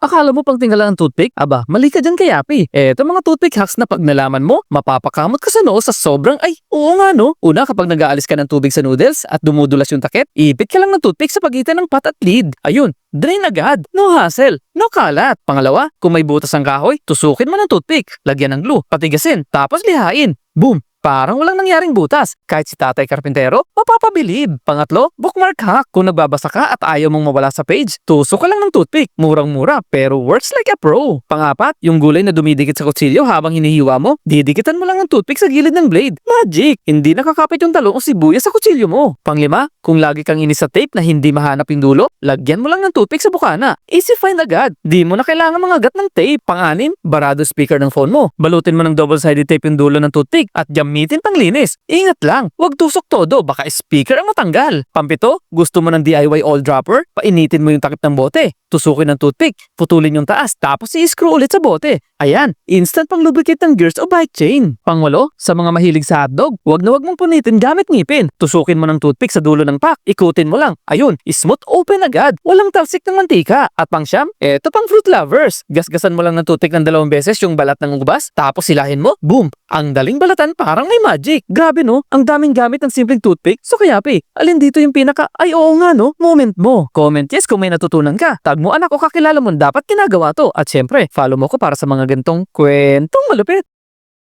Akala mo pang tingala ang toothpick? Aba, mali ka dyan kay Yapi. Eto mga toothpick hacks na pag nalaman mo, mapapakamot ka sa noo sa sobrang oo nga no. Una, kapag nag-aalis ka ng tubig sa noodles at dumudulas yung takip, ipit ka lang ng toothpick sa pagitan ng pot at lid. Ayun, drain agad. No hassle, no kalat. Pangalawa, kung may butas ang kahoy, tusukin mo ng toothpick, lagyan ng glue, patigasin, tapos lihain. Boom! Parang walang nangyaring butas. Kahit si Tatay Karpintero, mapapabilib. Pangatlo, bookmark hack. Kung nagbabasa ka at ayaw mong mawala sa page, tusok ka lang ng toothpick. Murang-mura, pero works like a pro. Pangapat, yung gulay na dumidikit sa kutsilyo habang hinihiwa mo, didikitan mo lang ng toothpick sa gilid ng blade. Magic! Hindi nakakapit yung talong o sibuyas sa kutsilyo mo. Panglima, kung lagi kang inis sa tape na hindi mahanap yung dulo, lagyan mo lang ng toothpick sa bukana. Easy find agad. Di mo na kailangan mangagat ng tape. Pang-anim, barado speaker ng phone mo. Balutin mo ng double-sided tape yung dulo ng toothpick at gamitin pang linis. Ingat lang, wag tusok todo, baka speaker ang matanggal. Pampito, gusto mo ng DIY all dropper? Painitin mo yung takip ng bote. Tusukin ng toothpick, putulin yung taas, tapos i-screw ulit sa bote. Ayan, instant pang lubricate ng gears o bike chain. Pangwalo, sa mga mahilig sa hotdog, wag na wag mong punitin gamit ngipin. Tusukin mo ng toothpick sa dulo ng pack, ikutin mo lang. Ayun, smooth open agad. Walang talsik ng mantika. At pang siyam, eto pang fruit lovers. Gasgasan mo lang ng toothpick ng 2 beses yung balat ng ubas, tapos silahin mo, boom! Ang daling balatan parang may magic. Grabe no, ang daming gamit ng simpleng toothpick. So kaya alin dito yung pinaka, ay oo nga no, moment mo. Comment yes kung may natutunan ka. Tag mo anak o kakilala mo dapat ginagawa to. At syempre, follow mo ko para sa mga gantong kwentong malupit.